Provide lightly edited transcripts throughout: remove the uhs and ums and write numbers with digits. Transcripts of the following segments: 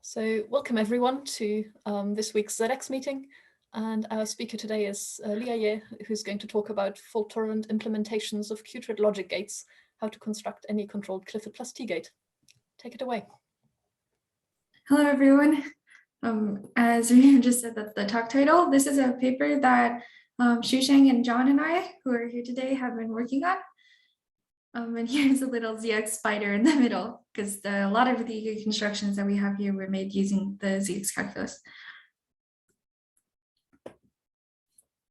So welcome everyone to this week's ZX meeting. And our speaker today is Lia Yeh, who's going to talk about fault-tolerant implementations of qutrit logic gates, how to construct any controlled Clifford+T gate. Take it away. Hello, everyone. As we just said, that's the talk title. This is a paper that Xusheng and John and I, who are here today, have been working on. And here's a little ZX spider in the middle, because a lot of the constructions that we have here were made using the ZX-calculus.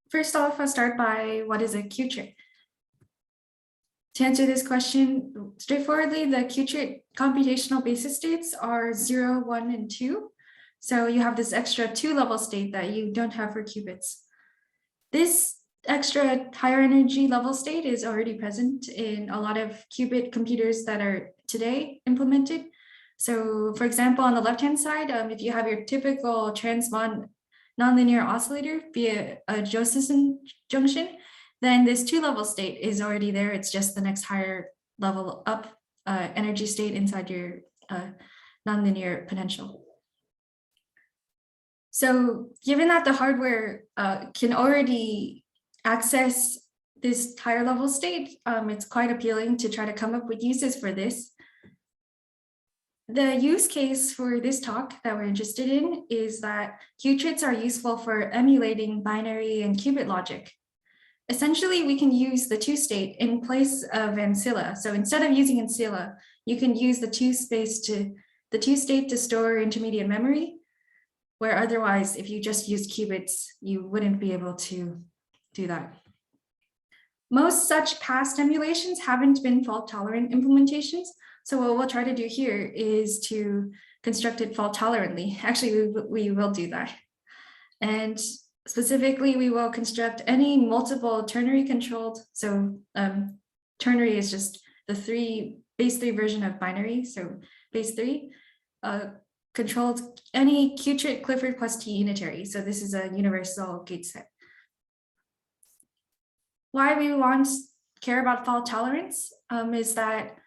First off, I'll start by what is a qutrit. To answer this question straightforwardly, the qutrit computational basis states are 0, 1, and 2. So you have this extra 2-level state that you don't have for qubits. This extra higher energy level state is already present in a lot of qubit computers that are today implemented. So for example, on the left-hand side, if you have your typical transmon nonlinear oscillator via a Josephson junction, then this 2-level state is already there. It's just the next higher level up energy state inside your nonlinear potential. So given that the hardware can already access this higher level state, it's quite appealing to try to come up with uses for this. The use case for this talk that we're interested in is that qutrits are useful for emulating binary and qubit logic. Essentially, we can use the 2-state in place of ancillae. So instead of using ancillae, you can use the 2-state to store intermediate memory, where otherwise, if you just use qubits, you wouldn't be able to do that. Most such past emulations haven't been fault-tolerant implementations. So what we'll try to do here is to construct it fault-tolerantly. Actually, we will do that. And specifically, we will construct any multiple ternary controlled. So ternary is just the base 3 version of binary. So base 3 controlled any qutrit Clifford+T unitary. So this is a universal gate set. Why we care about fault tolerance is that,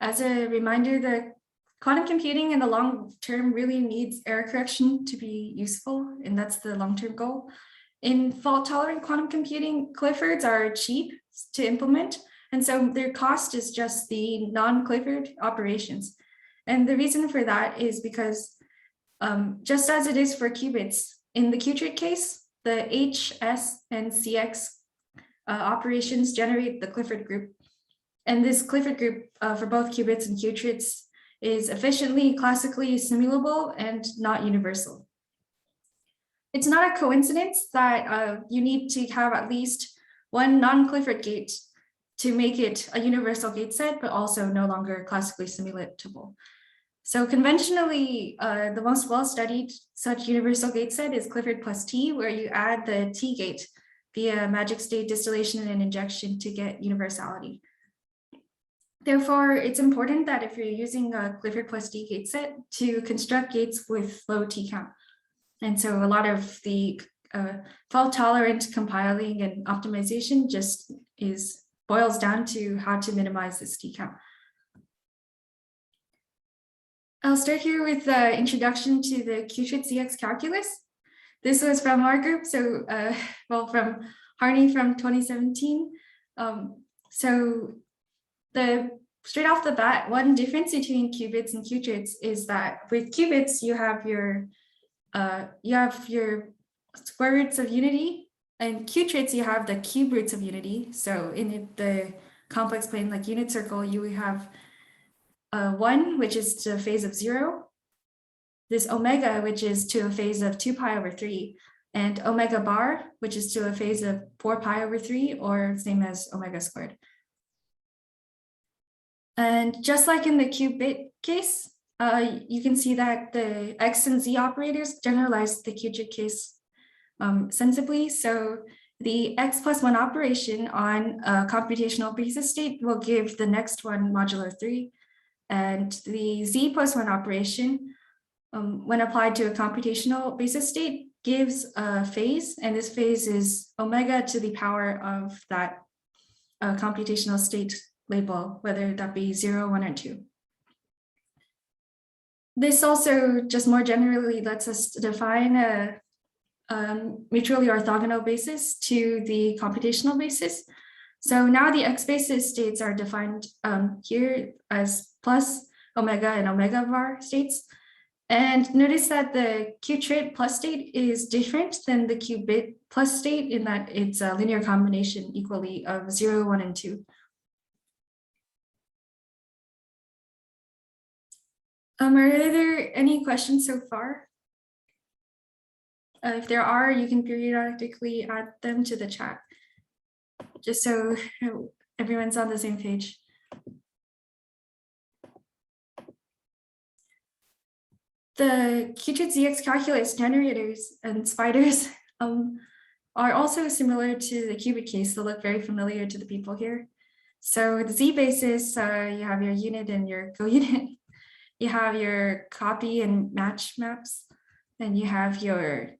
as a reminder, the quantum computing in the long term really needs error correction to be useful, and that's the long-term goal. In fault-tolerant quantum computing, Cliffords are cheap to implement, and so their cost is just the non-Clifford operations. And the reason for that is because just as it is for qubits, in the qutrit case, the H, S, and CX operations generate the Clifford group. And this Clifford group for both qubits and qutrits is efficiently classically simulable and not universal. It's not a coincidence that you need to have at least one non-Clifford gate to make it a universal gate set, but also no longer classically simulatable. So conventionally, the most well-studied such universal gate set is Clifford+T, where you add the T gate via magic state distillation and injection to get universality. Therefore, it's important that if you're using a Clifford+T gate set to construct gates with low T count. And so a lot of the fault-tolerant compiling and optimization just boils down to how to minimize this T count. I'll start here with the introduction to the Qutrit ZX-calculus. This was from our group, so from Harney from 2017. Straight off the bat, one difference between qubits and qutrits is that with qubits you have your square roots of unity, and qutrits you have the cube roots of unity. So in the complex plane, like unit circle, you have 1, which is to a phase of 0. This omega, which is to a phase of 2 pi over 3, and omega bar, which is to a phase of 4 pi over 3, or same as omega squared. And just like in the qubit case, you can see that the X and Z operators generalize the qutrit case sensibly. So the X+1 operation on a computational basis state will give the next one modulo 3, and the Z+1 operation, when applied to a computational basis state, gives a phase, and this phase is omega to the power of that computational state label, whether that be 0, 1, or 2. This also just more generally lets us define a mutually orthogonal basis to the computational basis. So now the X basis states are defined here as plus omega and omega var states. And notice that the qtrit plus state is different than the qubit plus state in that it's a linear combination equally of 0, 1, and 2. Are there any questions so far? If there are, you can periodically add them to the chat, just so everyone's on the same page. The Clifford ZX-calculus generators and spiders are also similar to the qubit case. They look very familiar to the people here. So the Z basis, you have your unit and your co-unit. You have your copy and match maps, and you have your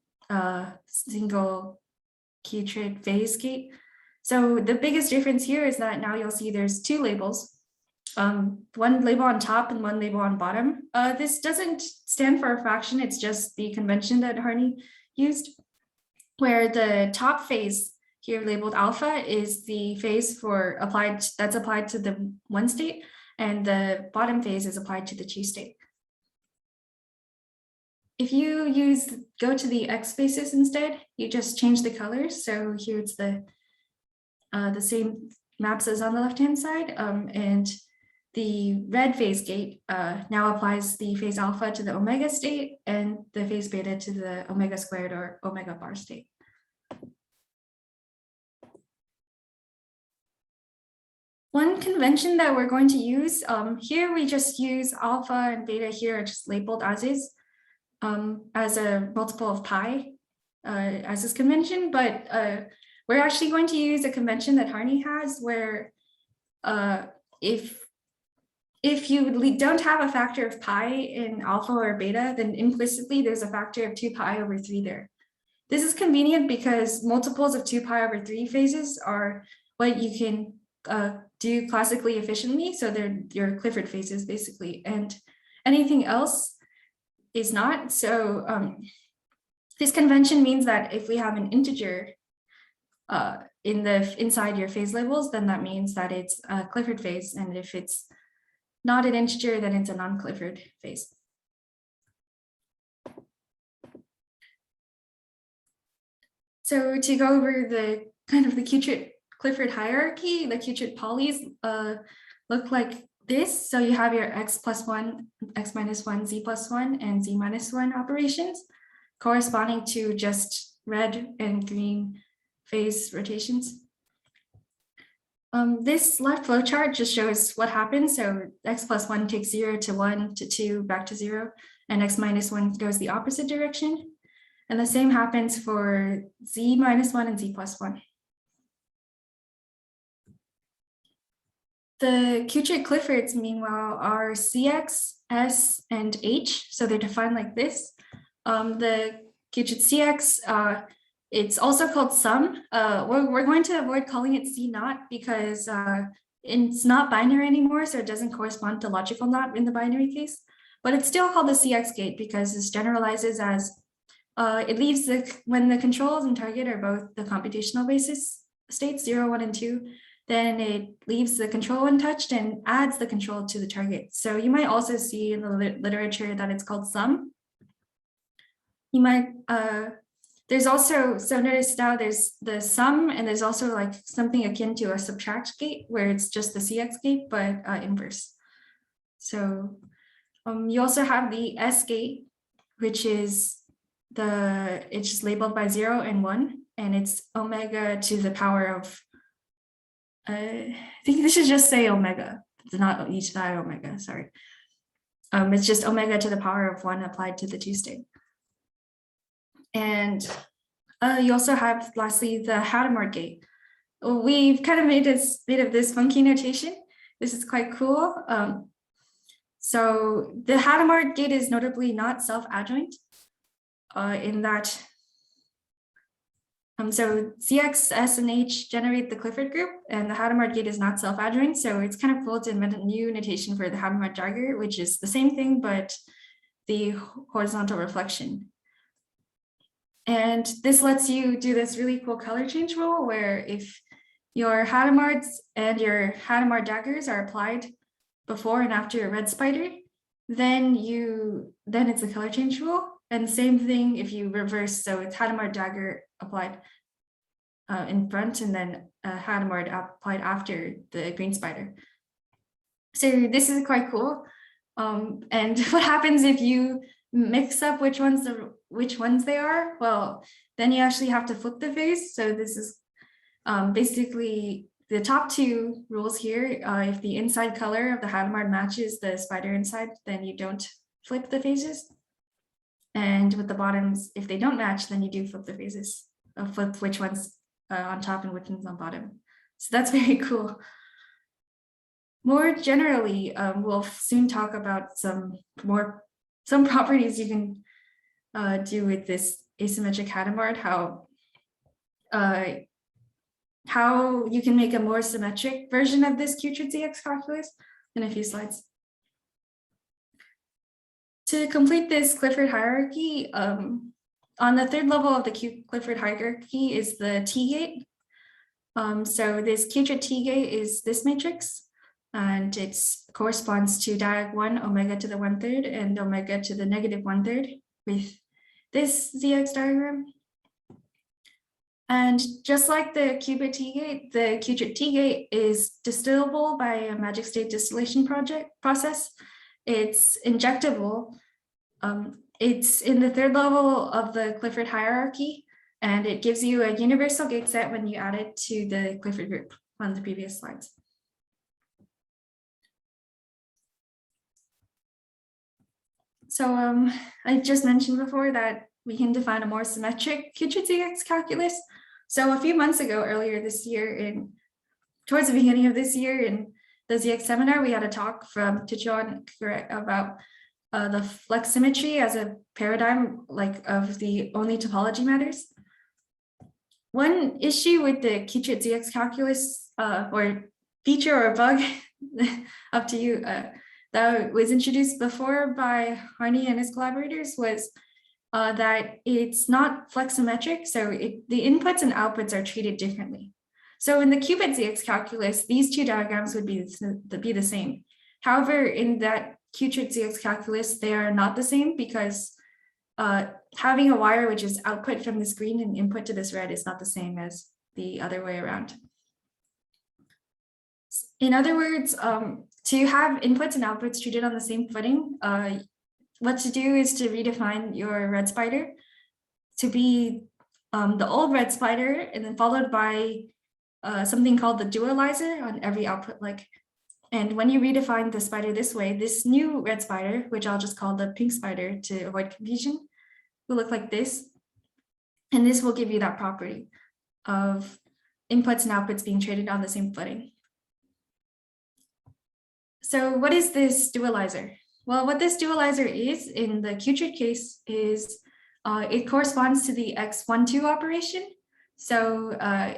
single qutrit phase gate. So the biggest difference here is that now you'll see there's two labels, one label on top and one label on bottom. This doesn't stand for a fraction, it's just the convention that Harney used, where the top phase here labeled alpha is the phase for applied to the 1 state, and the bottom phase is applied to the 2 state. If you go to the X basis instead, you just change the colors. So here it's the same maps as on the left-hand side, and the red phase gate now applies the phase alpha to the omega state and the phase beta to the omega squared or omega bar state. One convention that we're going to use, here we just use alpha and beta here just labeled as is, as a multiple of pi as this convention, but we're actually going to use a convention that Harney has where if you don't have a factor of pi in alpha or beta, then implicitly there's a factor of 2 pi over 3 there. This is convenient because multiples of 2 pi over 3 phases are what you can do classically efficiently. So they're your Clifford phases basically, and anything else is not. So this convention means that if we have an integer inside your phase labels, then that means that it's a Clifford phase, and if it's not an integer, then it's a non-Clifford phase. So to go over the kind of the qutrit Clifford hierarchy, the qutrit polys look like this. So you have your x plus 1, x minus 1, z plus 1, and z minus 1 operations corresponding to just red and green phase rotations. This left flowchart just shows what happens. So x plus 1 takes 0 to 1 to 2 back to 0, and x minus 1 goes the opposite direction. And the same happens for z minus 1 and z plus 1. The qutrit Cliffords, meanwhile, are CX, S, and H. So they're defined like this. The qutrit CX, it's also called sum. We're going to avoid calling it C naught because it's not binary anymore, so it doesn't correspond to logical not in the binary case. But it's still called the CX gate because this generalizes as it leaves when the controls and target are both the computational basis states 0, 1, and 2, then it leaves the control untouched and adds the control to the target. So you might also see in the literature that it's called sum. You might, there's also, so notice now there's the sum, and there's also like something akin to a subtract gate where it's just the CX gate, but inverse. So you also have the S gate, which is it's just labeled by 0 and 1, and it's omega to the power of, I think this should just say omega, it's not each side omega, sorry. It's just omega to the power of 1 applied to the 2 state. And you also have, lastly, the Hadamard gate. We've kind of made of this funky notation. This is quite cool. So the Hadamard gate is notably not self-adjoint in that so CX, S, and H generate the Clifford group, and the Hadamard gate is not self-adjoint. So it's kind of cool to invent a new notation for the Hadamard dagger, which is the same thing, but the horizontal reflection. And this lets you do this really cool color change rule where if your Hadamards and your Hadamard daggers are applied before and after a red spider, then it's a color change rule. And same thing if you reverse, so it's Hadamard dagger applied in front and then Hadamard applied after the green spider. So this is quite cool. And what happens if you mix up which ones they are? Well, then you actually have to flip the phase. So this is basically the top two rules here. If the inside color of the Hadamard matches the spider inside, then you don't flip the phases. And with the bottoms, if they don't match, then you do flip the phases, flip which one's on top and which one's on bottom. So that's very cool. More generally, we'll soon talk about some properties you can do with this asymmetric Hadamard, how you can make a more symmetric version of this Qutrit ZX-calculus in a few slides. To complete this Clifford hierarchy, on the third level of the Clifford hierarchy is the T-gate. So this Qutrit T-gate is this matrix, and it corresponds to diag 1 omega to the 1/3 and omega to the negative 1/3 with this ZX diagram. And just like the qubit T-gate, the Qutrit T-gate is distillable by a magic state distillation process. It's injectable. It's in the third level of the Clifford hierarchy, and it gives you a universal gate set when you add it to the Clifford group on the previous slides. So I just mentioned before that we can define a more symmetric Qutrit ZX-calculus. So a few months ago, earlier this year, towards the beginning of this year in the ZX seminar, we had a talk from Tichuan about the flexometry as a paradigm of the only topology matters. One issue with the Qutrit ZX-calculus or feature or bug, up to you, that was introduced before by Harney and his collaborators was that it's not flexometric, so the inputs and outputs are treated differently. So in the qubit ZX-calculus, these two diagrams would be the same. However, in that Qutrit ZX-calculus, they are not the same because having a wire which is output from this green and input to this red is not the same as the other way around. In other words, to have inputs and outputs treated on the same footing, what to do is to redefine your red spider to be the old red spider and then followed by something called the dualizer on every output leg. And when you redefine the spider this way, this new red spider, which I'll just call the pink spider to avoid confusion, will look like this. And this will give you that property of inputs and outputs being traded on the same footing. So what is this dualizer? Well, what this dualizer is in the Qutrit case is it corresponds to the x1,2 operation. So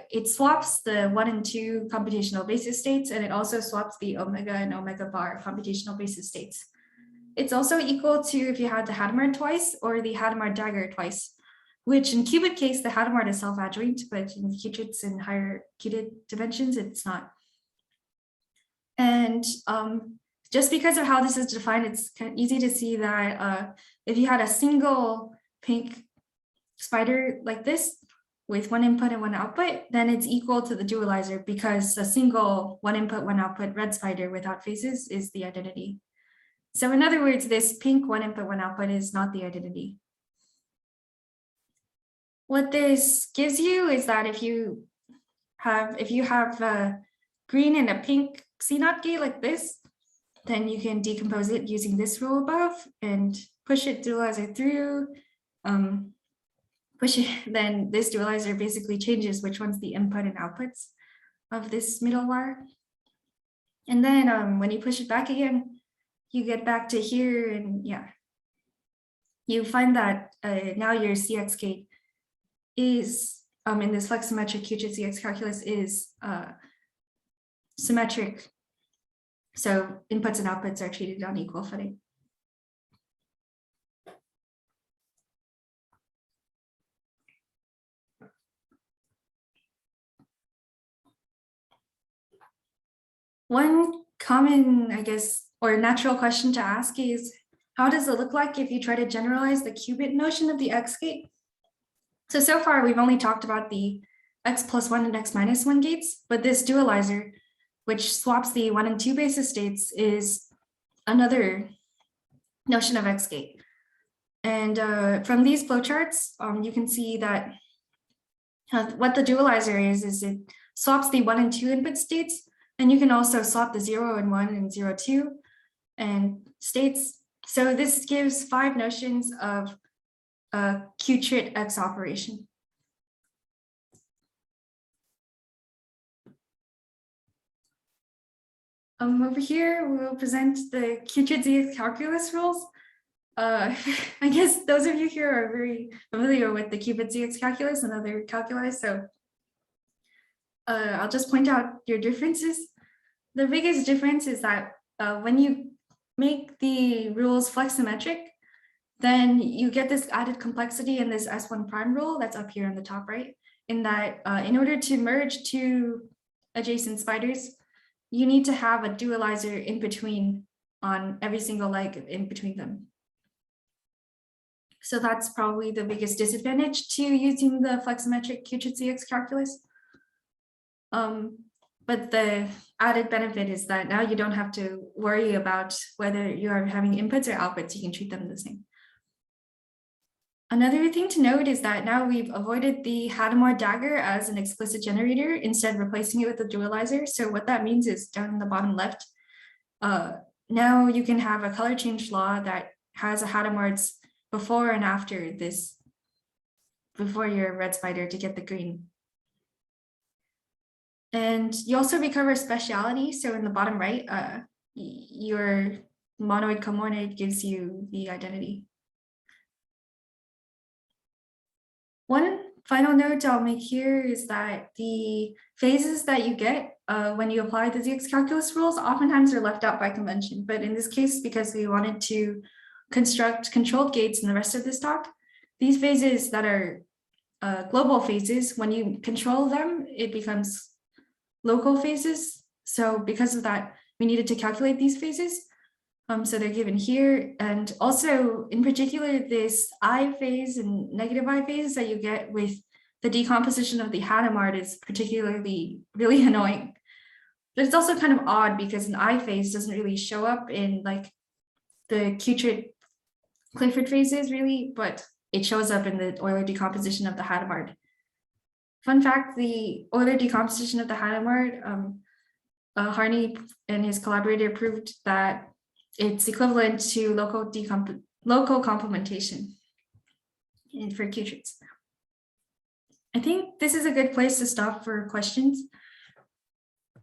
it swaps the 1 and 2 computational basis states, and it also swaps the omega and omega bar computational basis states. It's also equal to if you had the Hadamard twice or the Hadamard dagger twice, which in qubit case, the Hadamard is self-adjoint, but in Qutrits and higher qubit dimensions, it's not. And just because of how this is defined, it's kind of easy to see that if you had a single pink spider like this, with one input and one output, then it's equal to the dualizer because a single one input, one output red spider without phases is the identity. So in other words, this pink one input, one output is not the identity. What this gives you is that if you have a green and a pink C0 gate like this, then you can decompose it using this rule above and push it dualizer through, then this dualizer basically changes which one's the input and outputs of this middle wire. And then when you push it back again, you get back to here and yeah, you find that now your CX gate is, in this flexometric Qutrit ZX-calculus is symmetric. So inputs and outputs are treated on equal footing. One common, I guess, or natural question to ask is, how does it look like if you try to generalize the qubit notion of the X gate? So far, we've only talked about the X+1 and X-1 gates, but this dualizer, which swaps the 1 and 2 basis states, is another notion of X gate. And from these flowcharts, you can see that what the dualizer is it swaps the 1 and 2 input states, and you can also swap the 0 and 1 and 0, 2 and states. So this gives 5 notions of a qutrit X operation. Over here, we will present the Clifford ZX-calculus rules. I guess those of you here are very familiar with the Clifford ZX-calculus and other calculi, so I'll just point out your differences. The biggest difference is that when you make the rules flexometric, then you get this added complexity in this S1 prime rule that's up here on the top right, in that in order to merge two adjacent spiders, you need to have a dualizer in between on every single leg in between them. So that's probably the biggest disadvantage to using the flexometric Clifford ZX-calculus. But the added benefit is that now you don't have to worry about whether you are having inputs or outputs. You can treat them the same. Another thing to note is that now we've avoided the Hadamard dagger as an explicit generator, instead replacing it with a dualizer. So what that means is down in the bottom left, now you can have a color change law that has a Hadamard's before and after this, before your red spider to get the green. And you also recover speciality. So in the bottom right, your monoid comonoid gives you the identity. One final note I'll make here is that the phases that you get when you apply the ZX-calculus rules oftentimes are left out by convention. But in this case, because we wanted to construct controlled gates in the rest of this talk, these phases that are global phases, when you control them, it becomes local phases. So because of that, we needed to calculate these phases. So they're given here. And also in particular, this I phase and negative I phase that you get with the decomposition of the Hadamard is particularly really annoying. But it's also kind of odd because an I phase doesn't really show up in like the qutrit Clifford phases really, but it shows up in the Euler decomposition of the Hadamard. Fun fact, the Euler decomposition of the Hadamard, Harney and his collaborator proved that it's equivalent to local complementation for qutrits. I think this is a good place to stop for questions,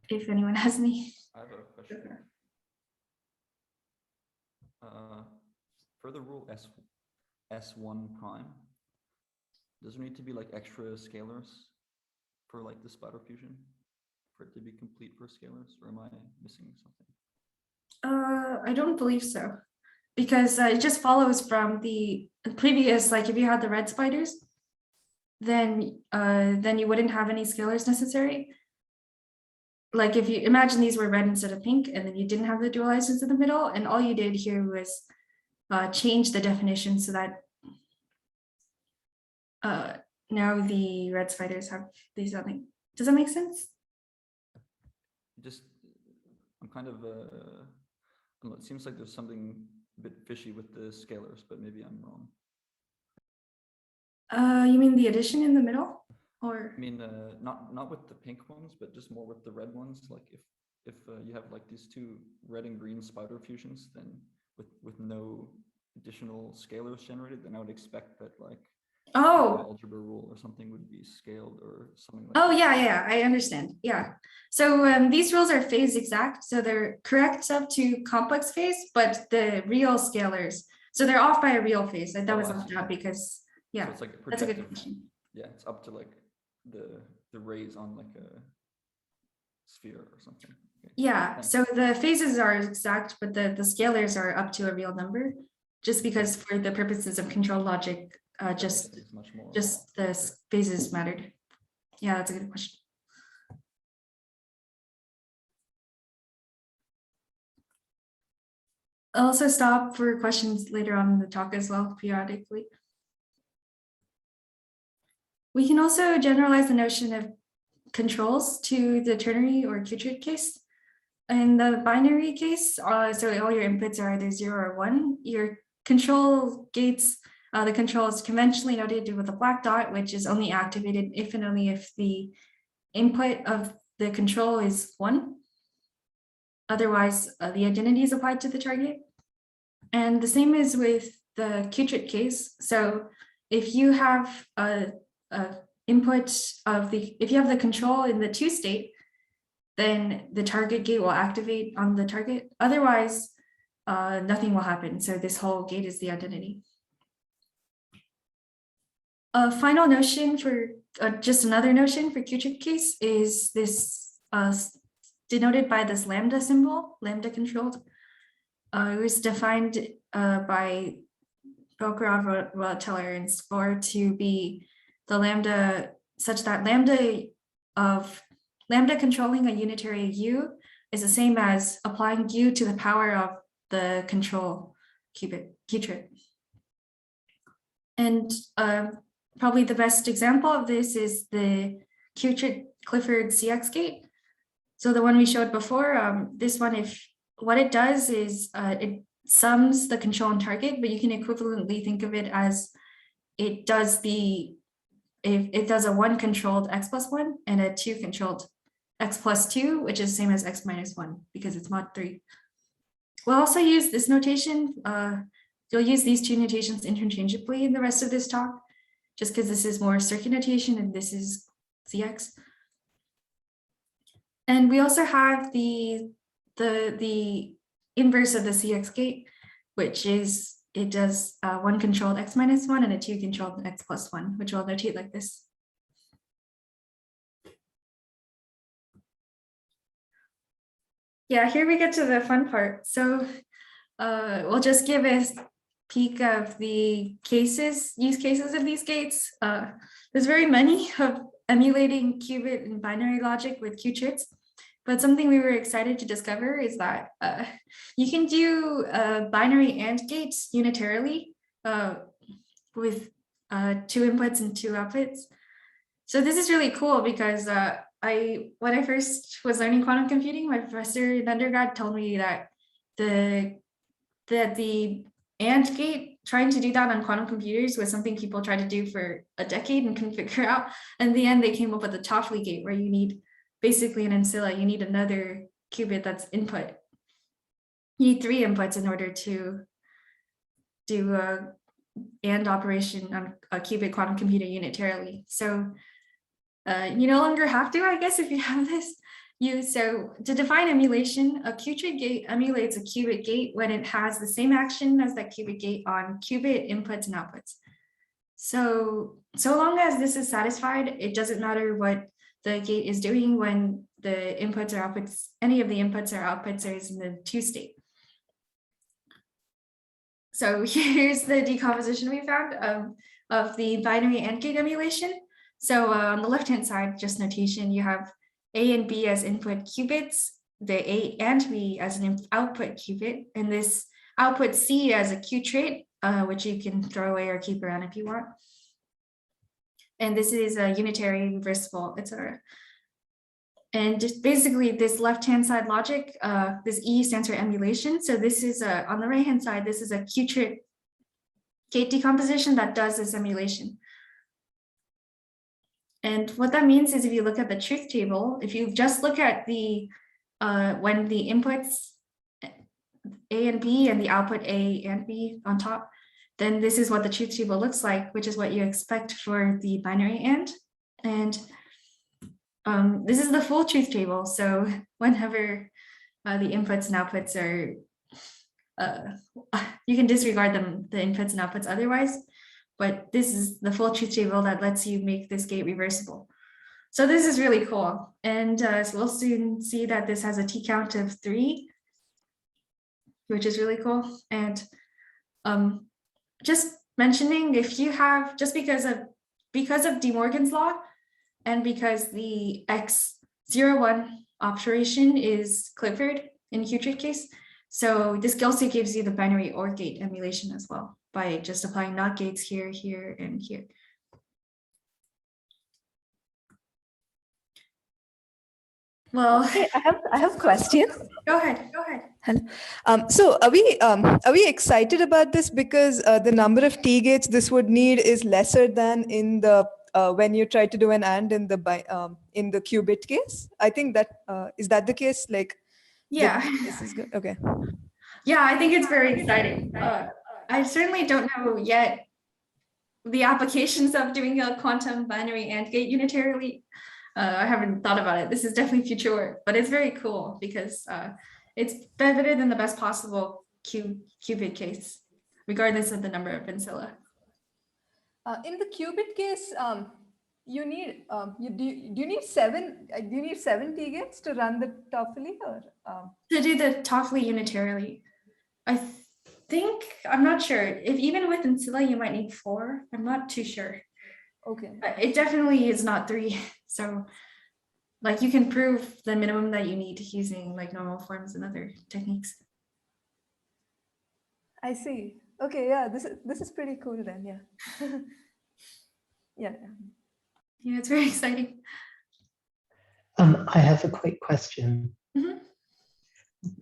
if anyone has any. I have a question. For the rule S1 prime, does there need to be like extra scalars for like the spider fusion for it to be complete for scalars, or am I missing something? I don't believe so, because it just follows from the previous, like if you had the red spiders, then you wouldn't have any scalars necessary. Like if you imagine these were red instead of pink, and then you didn't have the dualizers in the middle, and all you did here was change the definition so that now the red spiders have these something. Does that make sense? Just, I'm kind of, I don't know, it seems like there's something a bit fishy with the scalars, but maybe I'm wrong. You mean the addition in the middle, or? I mean, not with the pink ones, but just more with the red ones. Like if you have like these two red and green spider fusions, then with no additional scalars generated, then I would expect that like the algebra rule or something would be scaled or something like that. Yeah, I understand. Yeah. So these rules are phase exact. So they're correct up to complex phase, but the real scalars, so they're off by a real phase. That was left out because, yeah, so it's like that's a good question. Yeah, it's up to like the rays on like a sphere or something. Okay. Yeah, thanks. So the phases are exact, but the scalars are up to a real number, just because for the purposes of control logic, just the phases mattered. Yeah, that's a good question. I'll also stop for questions later on in the talk as well, periodically. We can also generalize the notion of controls to the ternary or qutrit case. In the binary case, so all your inputs are either 0 or 1. Your control gates, the control is conventionally noted with a black dot, which is only activated if and only if the input of the control is 1. Otherwise, the identity is applied to the target. And the same is with the qutrit case. So if you have if you have the control in the 2 state, then the target gate will activate on the target. Otherwise, nothing will happen. So this whole gate is the identity. A final notion for just another notion for qutrit case is this denoted by this lambda symbol, lambda controlled. It was defined by Fault-tolerant for to be the lambda such that lambda controlling a unitary u is the same as applying u to the power of the control qutrit. And probably the best example of this is the qutrit Clifford ZX gate. So the one we showed before, this one, what it does is it sums the control and target, but you can equivalently think of it as it does a 1 controlled x plus 1 and a 2 controlled x plus 2, which is the same as x minus 1 because it's mod 3. We'll also use this notation. You'll use these 2 notations interchangeably in the rest of this talk, just because this is more circuit notation and this is ZX. And we also have the inverse of the ZX gate, which is it does 1 controlled x minus 1 and a 2 controlled x plus 1, which we'll notate like this. Yeah, here we get to the fun part. So we'll just give a peek of the use cases of these gates. There's very many of emulating qubit and binary logic with qutrits. But something we were excited to discover is that you can do binary AND gates unitarily with 2 inputs and 2 outputs. So this is really cool because when I first was learning quantum computing, my professor in undergrad told me that the AND gate, trying to do that on quantum computers was something people tried to do for a decade and couldn't figure out. And in the end, they came up with the Toffoli gate, where you need basically an ancillae. You need another qubit that's input. You need 3 inputs in order to do a AND operation on a qubit quantum computer unitarily. So you no longer have to, I guess, if you have this. So to define emulation, a qutrit gate emulates a qubit gate when it has the same action as that qubit gate on qubit inputs and outputs. So long as this is satisfied, it doesn't matter what the gate is doing when the inputs or outputs, any of the inputs or outputs is in the 2 state. So here's the decomposition we found of the binary AND gate emulation. So on the left-hand side, just notation, you have A and B as input qubits, the A and B as an output qubit, and this output C as a qutrit, which you can throw away or keep around if you want. And this is a unitary, reversible, etc. And just basically this left-hand side logic, this E stands for emulation. So this is on the right-hand side, this is a qutrit gate decomposition that does this emulation. And what that means is if you look at the truth table, if you just look at the when the inputs A and B and the output A and B on top, then this is what the truth table looks like, which is what you expect for the binary AND. And this is the full truth table. So whenever the inputs and outputs are, you can disregard them, the inputs and outputs otherwise, but this is the full truth table that lets you make this gate reversible. So this is really cool. And so we'll soon see that this has a T count of 3, which is really cool. And just mentioning, if you have, just because of De Morgan's law, and because the X01 operation is Clifford in qutrit case, So this also gives you the binary OR gate emulation as well by just applying NOT gates here, here, and here. Well, Okay, I have a question. go ahead, go ahead. Hello. So are we excited about this because the number of T gates this would need is lesser than in the when you try to do an AND in the qubit case? I think that is that the case? Like, Yeah. this is good. Okay. Yeah, I think it's very exciting. I certainly don't know yet the applications of doing a quantum binary AND gate unitarily. I haven't thought about it. This is definitely future work, but it's very cool because it's better than the best possible qubit case, regardless of the number of ancillae. In the qubit case, you need do you need seven T gates to run the Toffoli or To do the Toffoli unitarily, I think, I'm not sure. If even with ancillae, you might need 4. I'm not too sure. okay. It definitely is not 3. So like you can prove the minimum that you need using like normal forms and other techniques. I see. Okay, yeah, this is pretty cool then, yeah. Yeah. Yeah, it's very exciting. I have a quick question. Mhm.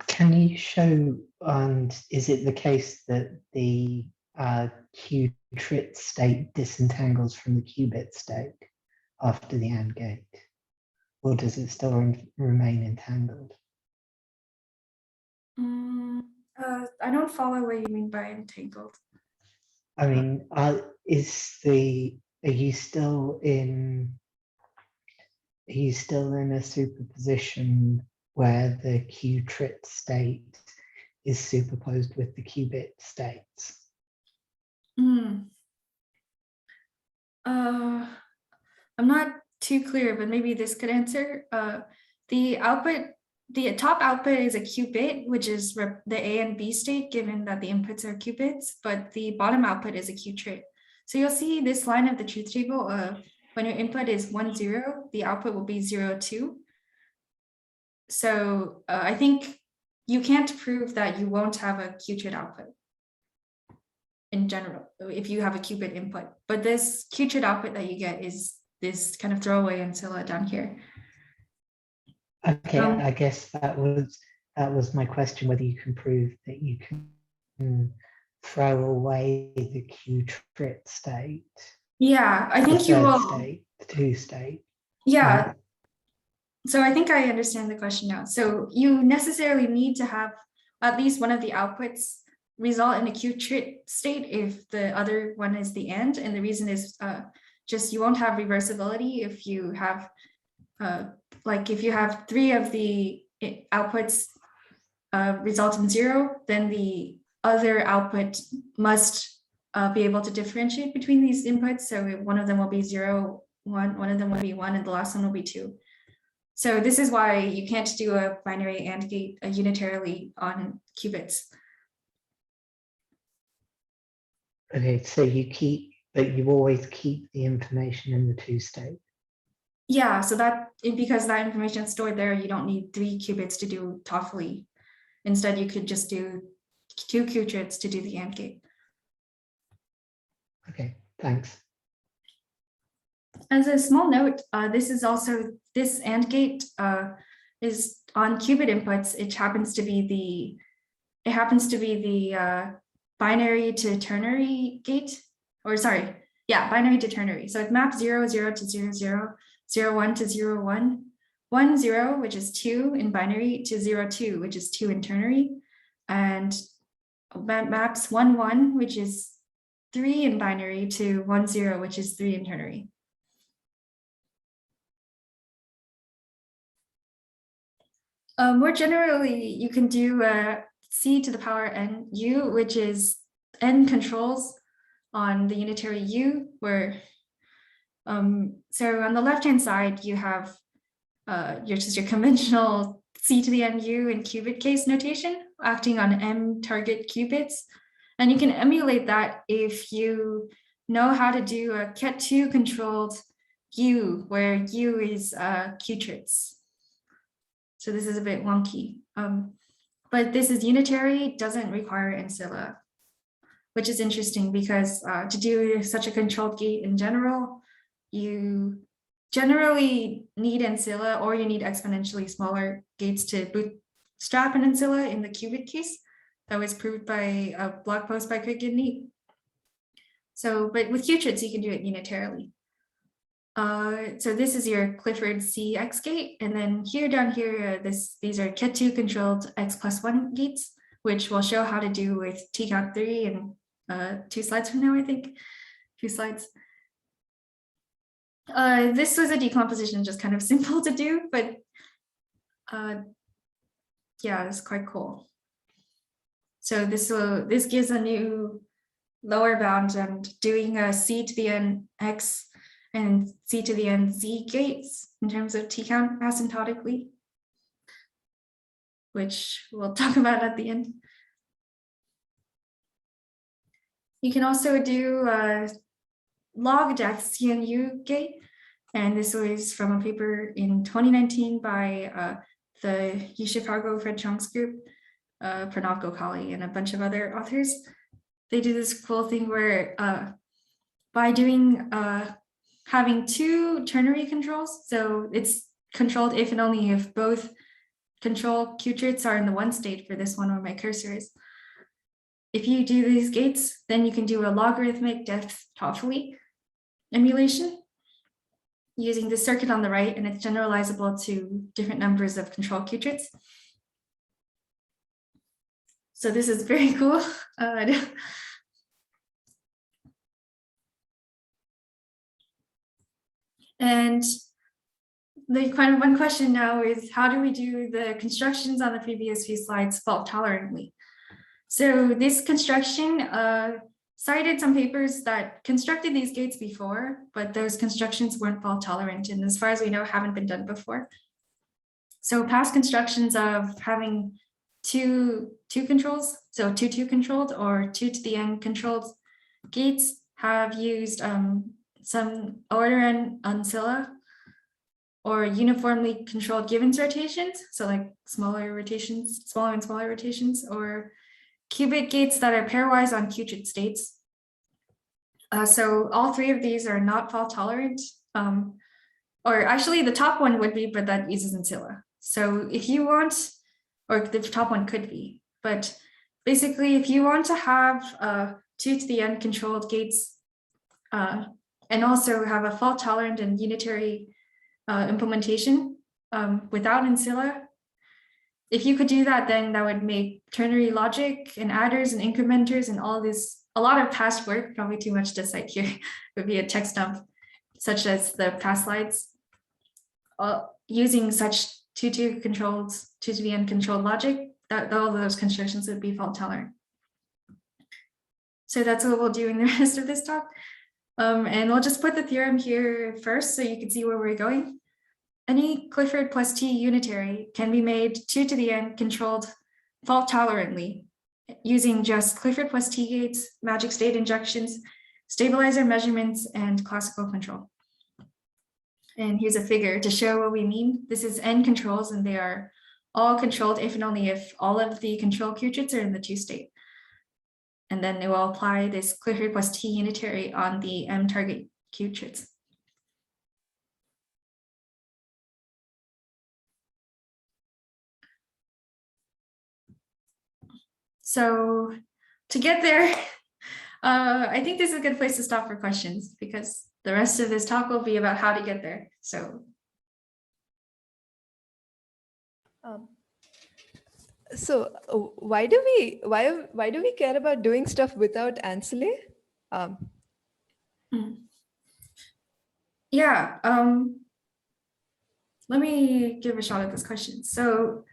Can you show, and is it the case that the qutrit state disentangles from the qubit state after the AND gate? Or does it still remain entangled? I don't follow what you mean by entangled. I mean, are you still in a superposition where the qutrit state is superposed with the qubit states? I'm not too clear, but maybe this could answer. The top output is a qubit, which is the A and B state, given that the inputs are qubits, but the bottom output is a qutrit. So you'll see this line of the truth table. When your input is 1, 0, the output will be 0, 2. So I think you can't prove that you won't have a qutrit output in general, if you have a qubit input. But this qutrit output that you get is this kind of throwaway ancilla down here. Okay, I guess that was my question, whether you can prove that you can throw away the qutrit state. Yeah, I think you will. The 2 state. Yeah. So I think I understand the question now. So you necessarily need to have at least one of the outputs result in a qutrit state if the other one is the AND. And the reason is just you won't have reversibility if you have like if you have 3 of the outputs result in 0, then the other output must be able to differentiate between these inputs. So one of them will be 0, 1, one of them will be 1, and the last one will be 2. So this is why you can't do a binary AND gate unitarily on qubits. Okay, so you always keep the information in the 2 state. Yeah, so because that information is stored there, you don't need 3 qubits to do Toffoli. Instead, you could just do 2 qutrits to do the AND gate. Okay, thanks. As a small note, this AND gate is on qubit inputs. It happens to be the binary to ternary gate, or sorry, yeah, binary to ternary. So it maps 0, 0 to 0, 0, 0, 1 to 0, 1, 1, 0, which is 2 in binary, to 0, 2, which is 2 in ternary, and maps 1, 1, which is 3 in binary, to 1, 0, which is 3 in ternary. More generally, you can do C to the power NU, which is N controls on the unitary U, where so on the left-hand side, you have your conventional C to the NU in qubit case notation, acting on M target qubits. And you can emulate that if you know how to do a Ket2 controlled U, where U is qutrits. So this is a bit wonky. But but this is unitary, doesn't require ancillae, which is interesting because to do such a controlled gate in general, you generally need ancillae, or you need exponentially smaller gates to bootstrap an ancillae in the qubit case. That was proved by a blog post by Craig and Neat. So, but with qutrits, you can do it unitarily. So this is your Clifford ZX gate, and then here down here, these are qutrit-controlled x+1 gates, which we'll show how to do with T-count 3 and 2 slides from now, I think. 2 slides. This was a decomposition, just kind of simple to do, but yeah, it's quite cool. So this gives a new lower bound and doing a c to the n x and c to the n z gates in terms of t-count asymptotically, which we'll talk about at the end. You can also do a log depth CNU gate, and this was from a paper in 2019 by the UChicago Fred Chong's group, Pranav Gokhale, and a bunch of other authors. They do this cool thing where by doing having 2 ternary controls, so it's controlled if and only if both control qutrits are in the 1 state, for this one where my cursor is. If you do these gates, then you can do a logarithmic depth Toffoli emulation using the circuit on the right, and it's generalizable to different numbers of control qutrits. So this is very cool. And the kind of one question now is, how do we do the constructions on the previous few slides fault-tolerantly? So this construction cited some papers that constructed these gates before, but those constructions weren't fault-tolerant, and as far as we know, haven't been done before. So past constructions of having two controls, so 2 controlled or 2 to the n controlled gates have used some order n ancillae or uniformly controlled Givens rotations, so like smaller and smaller rotations, or qubit gates that are pairwise on qutrit states. So all 3 of these are not fault tolerant, or actually the top one would be, but that uses ancillae. So if you want, or the top one could be, but basically if you want to have 2 to the n controlled gates and also have a fault tolerant and unitary implementation without ancillae, if you could do that, then that would make ternary logic and adders and incrementers and all this, a lot of past work, probably too much to cite here, would be a text dump, such as the past slides, using such 2 controlled, 2 to the n controlled logic, that all those constructions would be fault tolerant. So that's what we'll do in the rest of this talk. And we'll just put the theorem here first so you can see where we're going. Any Clifford+T unitary can be made 2 to the n controlled fault-tolerantly using just Clifford+T gates, magic state injections, stabilizer measurements, and classical control. And here's a figure to show what we mean. This is n controls, and they are all controlled if and only if all of the control qutrits are in the 2 state. And then it will apply this Clifford+T unitary on the m target qutrits. So to get there, I think this is a good place to stop for questions, because the rest of this talk will be about how to get there. So. Why do we care about doing stuff without ancillae? Yeah, let me give a shot at this question. So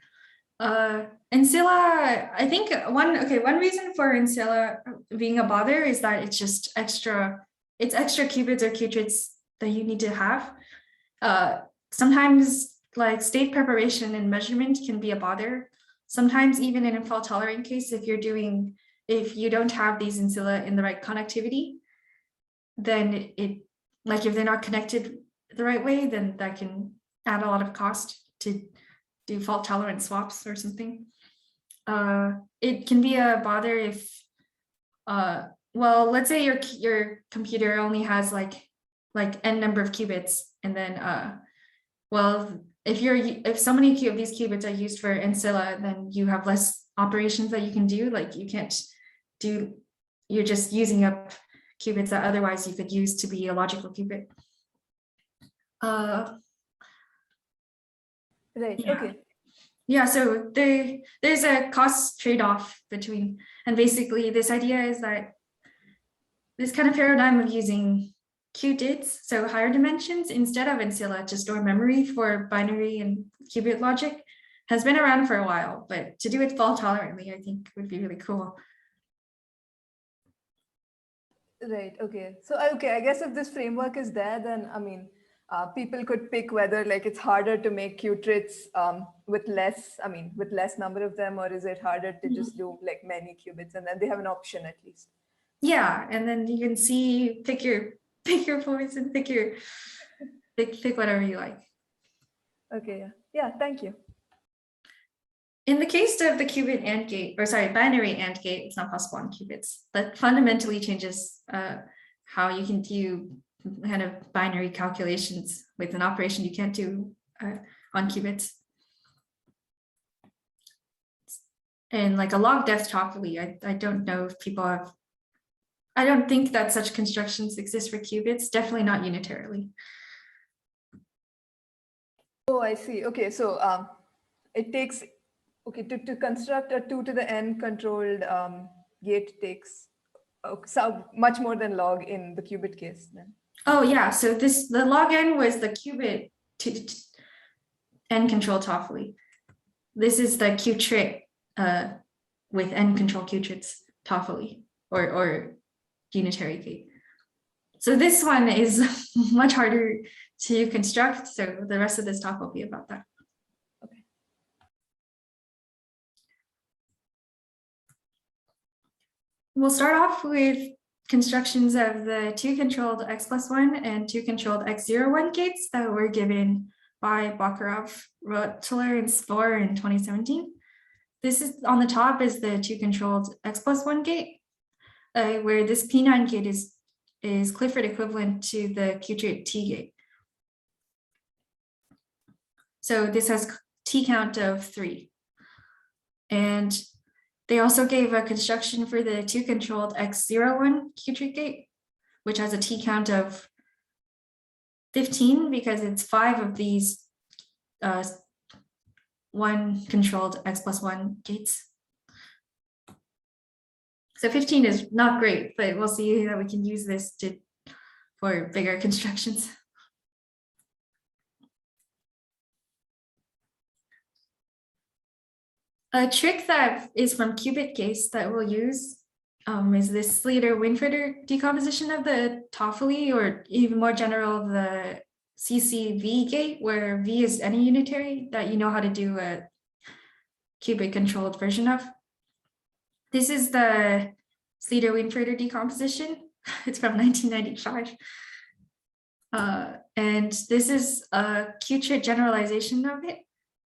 ancillae, I think one reason for ancillae being a bother is that it's just extra qubits or qutrits that you need to have. Sometimes like state preparation and measurement can be a bother. Sometimes even in a fault tolerant case, if you don't have these ancillae in the right connectivity, then if they're not connected the right way, then that can add a lot of cost to do fault tolerant swaps or something. it can be a bother if, well, let's say your computer only has like n number of qubits, and then well, if so many of these qubits are used for ancillae, then you have less operations that you can do. Like you can't do, you're just using up qubits that otherwise you could use to be a logical qubit. Right. Yeah. Okay. Yeah, so there's a cost trade-off between, and basically this idea is that this kind of paradigm of using qubits, so higher dimensions, instead of ancillae to store memory for binary and qubit logic, has been around for a while, but to do it fault-tolerantly, I think would be really cool. Right. Okay. So, okay, I guess if this framework is there, then I mean, people could pick whether like it's harder to make qutrits with less number of them, or is it harder to just do like many qubits, and then they have an option at least. Yeah, and then you can see, pick your poison, pick whatever you like. Okay. Yeah. Yeah. Thank you. In the case of the qubit AND gate, or sorry, binary AND gate, it's not possible on qubits. That fundamentally changes how you can do kind of binary calculations with an operation you can't do on qubits. And like a log depth Toffoli, I don't know if people have, I don't think that such constructions exist for qubits, definitely not unitarily. Oh, I see. Okay. So it takes, okay, to construct a 2 to the n controlled gate takes so much more than log in the qubit case then. Oh yeah, so the log n was the qubit n control Toffoli. This is the qutrit with n control qutrits Toffoli or unitary gate. So this one is much harder to construct. So the rest of this talk will be about that. Okay. We'll start off with constructions of the 2-controlled x+1 and 2-controlled x01 gates that were given by Bokharov, Rotler, and Spohr in 2017. This is on the top is the 2-controlled x+1 gate, where this P9 gate is Clifford equivalent to the qutrit-T gate. So this has T count of 3. And they also gave a construction for the 2-controlled x01 qutrit gate, which has a T count of 15 because it's 5 of these 1-controlled x+1 gates. So 15 is not great, but we'll see that we can use this for bigger constructions. A trick that is from qubit case that we'll use is this Slater-Winfrieder decomposition of the Toffoli, or even more general, the CCV gate, where V is any unitary that you know how to do a qubit controlled version of. This is the Slater-Winfrieder decomposition. It's from 1995. And this is a qutrit generalization of it.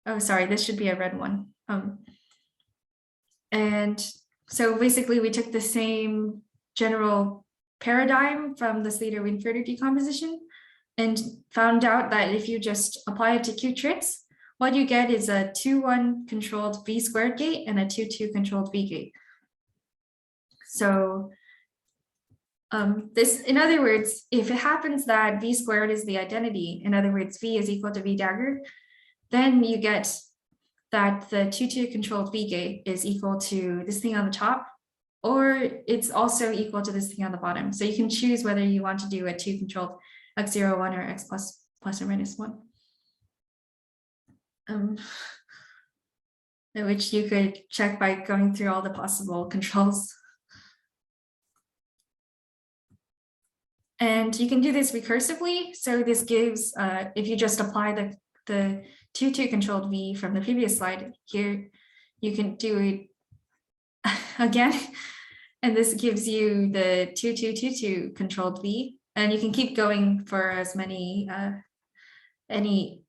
Oh, sorry, this should be a red one. And so basically we took the same general paradigm from the Slater-Winfrieder decomposition and found out that if you just apply it to qutrits, what you get is a 2-1 controlled V squared gate and a 2-2 controlled V gate. So this, in other words, if it happens that V squared is the identity, in other words, V is equal to V dagger, then you get that the 2-2 controlled V gate is equal to this thing on the top, or it's also equal to this thing on the bottom. So you can choose whether you want to do a 2-controlled x01 or x plus or minus 1. Which you could check by going through all the possible controls. And you can do this recursively. So this gives, if you just apply the 2-2 controlled V from the previous slide here, you can do it again. And this gives you the 2-2-2-2 controlled V. And you can keep going for as many, any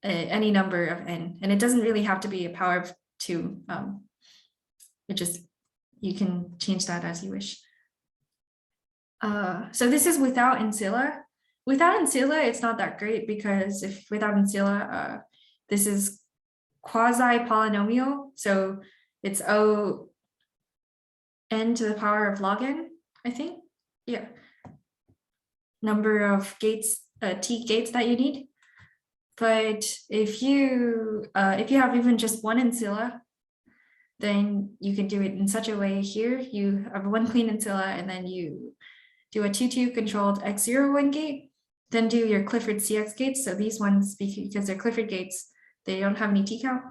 number of n. And it doesn't really have to be a power of 2. you can change that as you wish. So this is without ancillae. Without ancillae, it's not that great, because if without ancillae, this is quasi-polynomial. So it's O n to the power of log n, I think. Yeah. Number of gates, T gates that you need. But if you have even just one ancillae, then you can do it in such a way here. You have one clean ancillae, and then you do a 2-2 controlled X01 gate, then do your Clifford ZX gates. So these ones, because they're Clifford gates, they don't have any T count.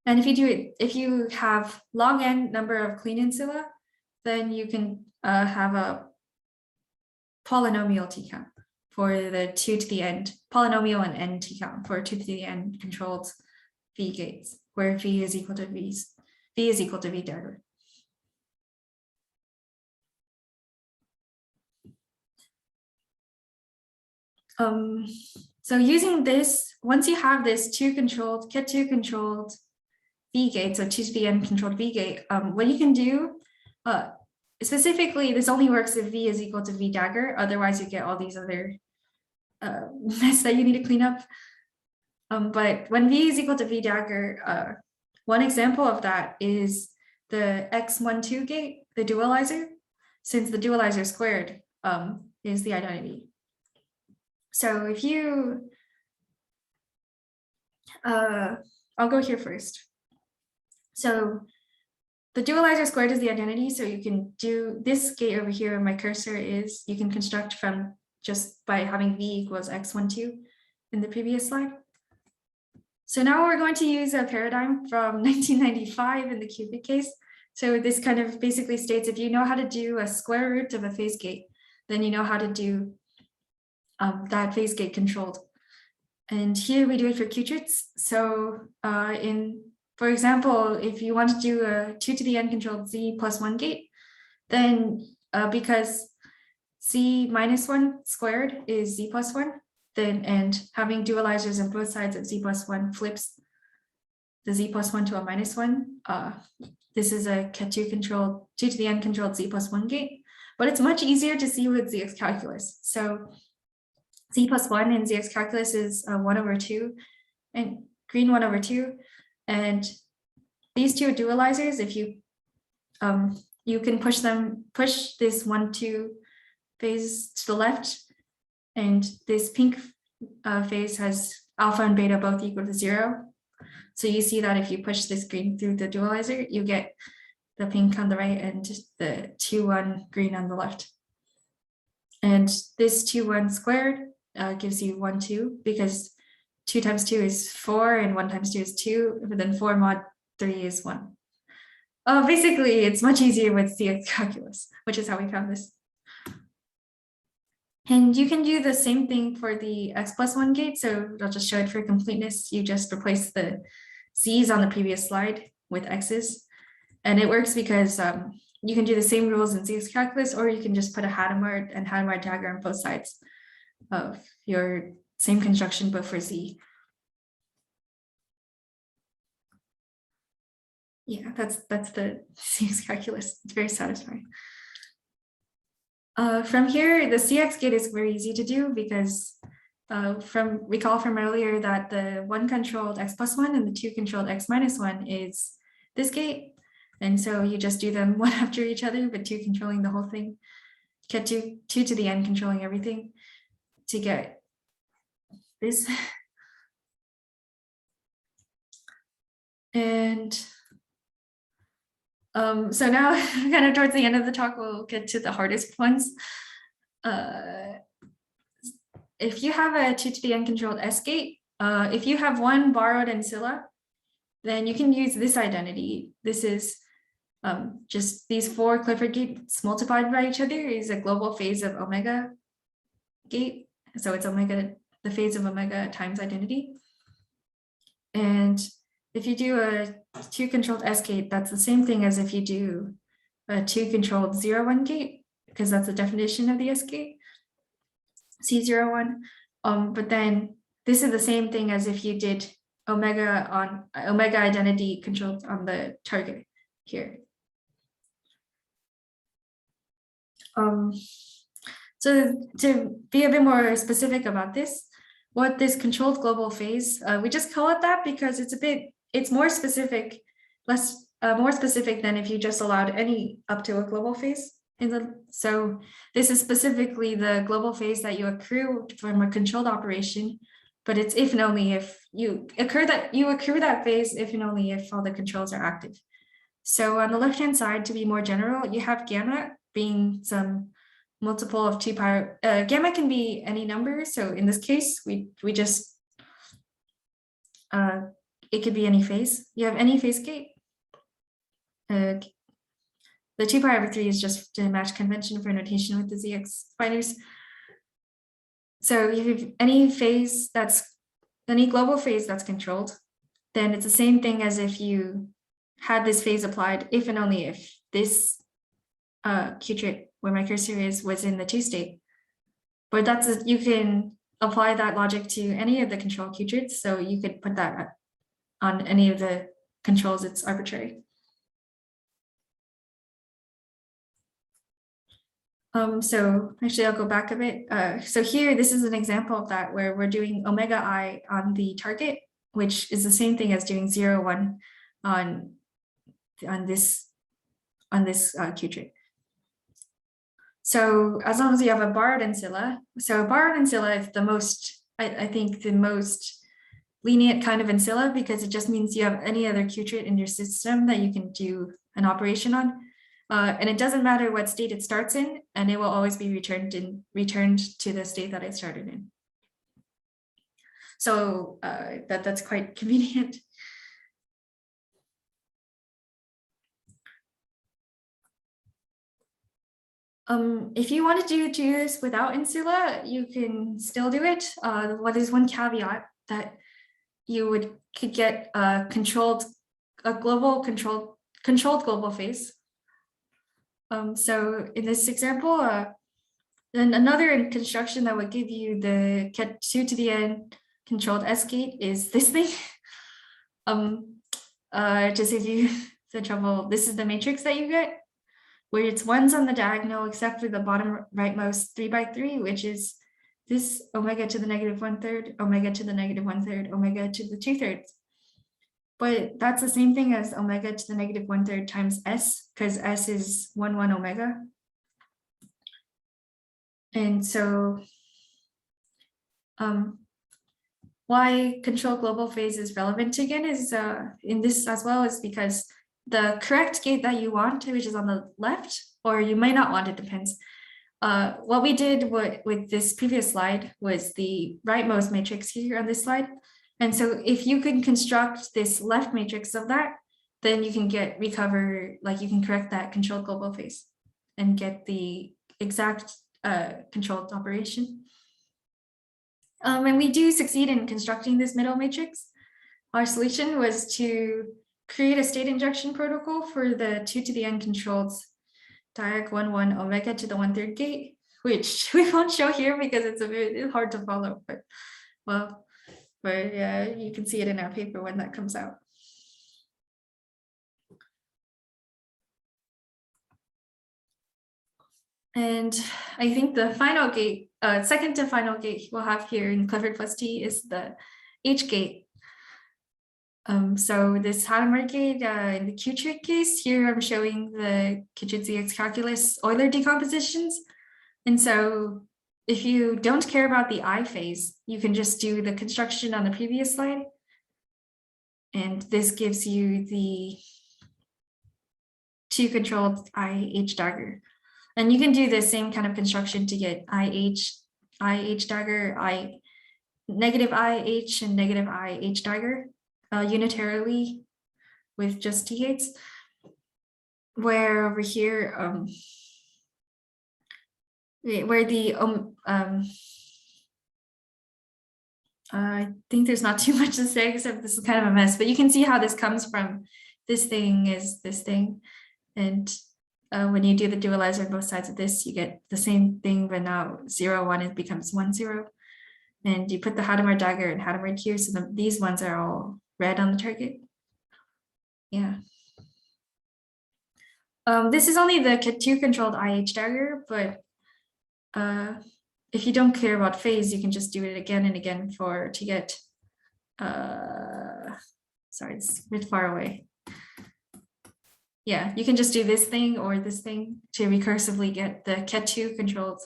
And if you have log n number of clean ancillae, then you can have a polynomial T count for the 2 to the n, polynomial and n T count for 2 to the n controlled V gates, where V is equal to V is equal to V dagger. So using this, once you have this Ket2 controlled V gate, so 2 to the n controlled V gate, what you can do, specifically, this only works if V is equal to V dagger. Otherwise, you get all these other mess that you need to clean up. But when V is equal to V dagger, one example of that is the X12 gate, the dualizer, since the dualizer squared is the identity. So if you, I'll go here first. So the dualizer squared is the identity. So you can do this gate over here. My cursor is, you can construct from just by having V equals X12 in the previous slide. So now we're going to use a paradigm from 1995 in the qubit case. So this kind of basically states if you know how to do a square root of a phase gate, then you know how to do that phase gate controlled. And here we do it for qutrits. So for example, if you want to do a 2 to the n controlled Z+1 gate, then because Z-1 squared is Z+1, then and having dualizers on both sides of Z+1 flips the Z+1 to a -1. This is a Ket2 controlled 2 to the n controlled Z+1 gate, but it's much easier to see with ZX-calculus. So Z+1 in ZX-calculus is 1/2 and green 1/2. And these two dualizers, if you you can push this 1-2 phase to the left, and this pink phase has alpha and beta both equal to 0. So you see that if you push this green through the dualizer, you get the pink on the right and the 2-1 green on the left. And this 2-1 squared gives you 1-2, because 2 times 2 is 4 and 1 times 2 is 2, but then 4 mod 3 is 1. Basically, it's much easier with ZX-calculus, which is how we found this. And you can do the same thing for the X+1 gate. So I'll just show it for completeness. You just replace the Z's on the previous slide with X's. And it works because you can do the same rules in ZX-calculus, or you can just put a Hadamard and Hadamard dagger on both sides of your same construction, but for Z. Yeah, that's the ZX-calculus. It's very satisfying. From here, the CX gate is very easy to do because recall from earlier that the 1 controlled X+1 and the 2 controlled X-1 is this gate. And so you just do them one after each other, but 2 controlling the whole thing. Get 2 to the n controlling everything to get this. And so now kind of towards the end of the talk, we'll get to the hardest ones. If you have a 2 to the n controlled S gate, if you have one borrowed ancillae, then you can use this identity. This is just these 4 Clifford gates multiplied by each other is a global phase of omega gate. So it's omega, the phase of omega times identity. And if you do a 2 controlled S gate, that's the same thing as if you do a 2 controlled 0-1 gate, because that's the definition of the S gate, C01. But then this is the same thing as if you did omega identity controlled on the target here. So to be a bit more specific about this, what this controlled global phase, we just call it that because it's more specific, more specific than if you just allowed any up to a global phase. So this is specifically the global phase that you accrue from a controlled operation, but it's if and only if you accrue that phase if and only if all the controls are active. So on the left-hand side, to be more general, you have gamma being some multiple of 2 pi. Gamma can be any number. So in this case, we just it could be any phase. You have any phase gate. The 2 pi over 3 is just to match convention for notation with the ZX binders. So if you have any phase any global phase that's controlled, then it's the same thing as if you had this phase applied if and only if this qutrit where my cursor is was in the 2 state. But you can apply that logic to any of the control qutrits. So you could put that on any of the controls. It's arbitrary. So actually, I'll go back a bit. So here, this is an example of that where we're doing omega I on the target, which is the same thing as doing 0, 1 on this qutrit. So as long as you have a borrowed ancillae, so borrowed ancillae is the most, I think, the most lenient kind of ancillae because it just means you have any other qutrit in your system that you can do an operation on. And it doesn't matter what state it starts in, and it will always be returned to the state that it started in. So that's quite convenient. If you want to do this without ancillae, you can still do it. Well, there's one caveat that you could get a controlled global phase. So in this example, then another construction that would give you the get 2 to the n controlled S gate is this thing. To save you the trouble, this is the matrix that you get, where it's 1s on the diagonal except for the bottom rightmost 3 by 3, which is this omega to the -1/3, omega to the -1/3, omega to the 2/3. But that's the same thing as omega to the -1/3 times S, because S is 1, 1 omega. And so why control global phase is relevant again is in this as well is because the correct gate that you want, which is on the left, or you might not want, it depends. What we did with this previous slide was the rightmost matrix here on this slide. And so if you can construct this left matrix of that, then you can you can correct that controlled global phase and get the exact controlled operation. And we do succeed in constructing this middle matrix. Our solution was to create a state injection protocol for the 2 to the n controlled diag 1, 1 omega to the 1/3 gate, which we won't show here because it's a bit hard to follow, but well. But you can see it in our paper when that comes out. And I think the final gate, second to final gate we'll have here in Clifford+T is the H gate. So this Hadamard gate in the qutrit case, here I'm showing the Clifford ZX-calculus Euler decompositions. And so if you don't care about the I phase, you can just do the construction on the previous slide. And this gives you the 2 controlled IH dagger. And you can do the same kind of construction to get IH dagger, negative IH and negative IH dagger unitarily with just T gates. Where over here, where the I think there's not too much to say except this is kind of a mess, but you can see how this comes from this thing is this thing, and when you do the dualizer on both sides of this, you get the same thing, but now 0, 1 it becomes 1, 0, and you put the Hadamard dagger and Hadamard Q, so these ones are all red on the target. Yeah. This is only the Ket2 controlled IH dagger, but if you don't care about phase, you can just do it again and again to get, sorry, it's a bit far away. Yeah, you can just do this thing or this thing to recursively get the Ket2 controlled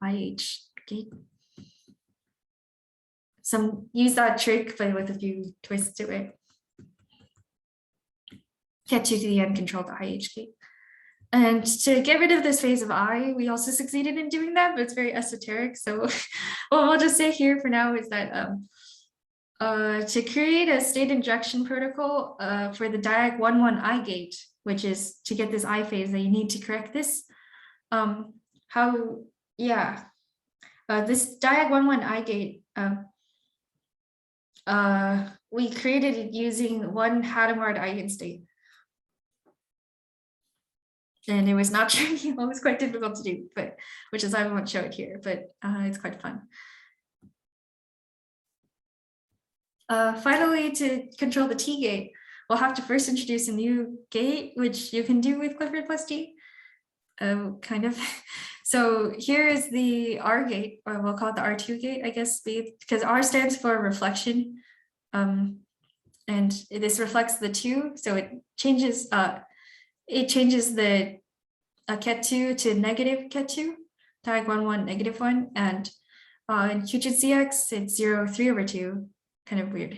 IH gate. Use that trick, but with a few twists to it. Ket2 to the uncontrolled IH gate. And to get rid of this phase of I, we also succeeded in doing that, but it's very esoteric. So what we'll just say here for now is that to create a state injection protocol for the diag 1,1 gate, which is to get this I phase, that you need to correct this. This diag 1,1 gate, we created it using one Hadamard eigenstate. And it was not trivial, it was quite difficult to do, but which is why I won't show it here, but it's quite fun. Finally, to control the T gate, we'll have to first introduce a new gate, which you can do with Clifford+T, kind of. So here is the R gate, or we'll call it the R2 gate, I guess, because R stands for reflection, and this reflects the 2, so it changes the Ket2 to negative Ket2, diag 1,1 -1, and in qutrit ZX it's 0/3/2, kind of weird.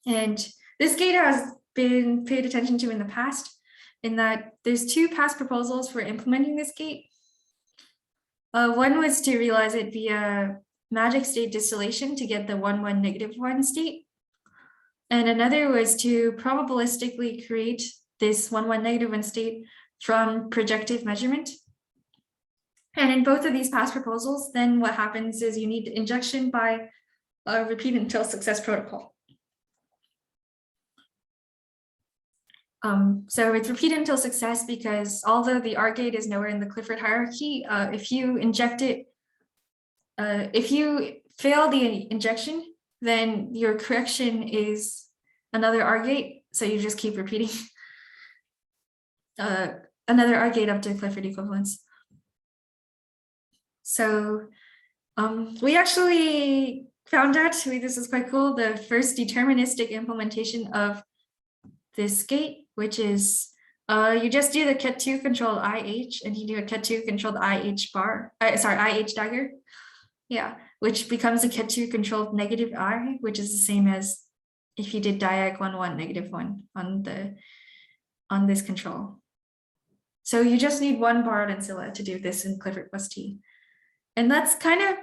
And this gate has been paid attention to in the past, in that there's 2 past proposals for implementing this gate. One was to realize it via magic state distillation to get the 1,1 -1 state. And another was to probabilistically create this 1,1 -1 state from projective measurement. And in both of these past proposals, then what happens is you need injection by a repeat until success protocol. So it's repeat until success because although the R gate is nowhere in the Clifford hierarchy, if you inject it, if you fail the injection, then your correction is another R gate. So you just keep repeating another R gate up to Clifford equivalence. So we actually found out, this is quite cool, the first deterministic implementation of this gate, which is you just do the Ket2 controlled IH and you do a Ket2 controlled IH bar, IH dagger. Yeah, which becomes a Ket2 controlled negative I, which is the same as if you did diag 1,1 -1 on this control. So you just need one borrowed ancillae to do this in Clifford+T. And that's kind of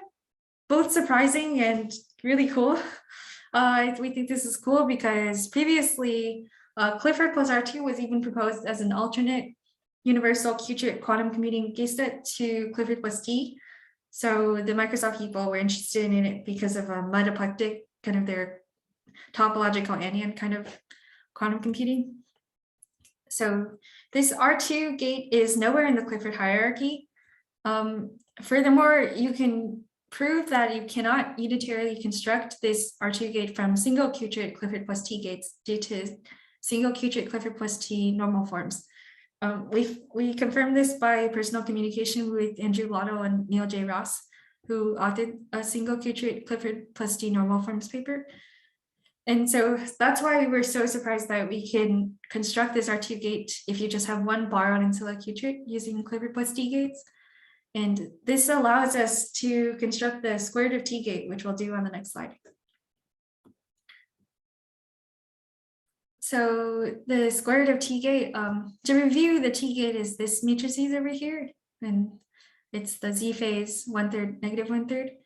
both surprising and really cool. We think this is cool because previously Clifford plus R2 was even proposed as an alternate universal qutrit quantum computing gate set to Clifford+T. So the Microsoft people were interested in it because of a metaplectic, kind of their topological anion kind of quantum computing. So this R2 gate is nowhere in the Clifford hierarchy. Furthermore, you can prove that you cannot unitarily construct this R2 gate from single qutrit Clifford+T gates due to single qutrit Clifford+T normal forms. We confirmed this by personal communication with Andrew Lotto and Neil J. Ross, who authored a single qutrit Clifford+T normal forms paper. And so that's why we were so surprised that we can construct this R2 gate if you just have one borrowed ancilla qutrit using Clifford+T gates. And this allows us to construct the square root of T gate, which we'll do on the next slide. So the square root of T gate, to review, the T gate is this matrices over here, and it's the Z phase 1/3, -1/3.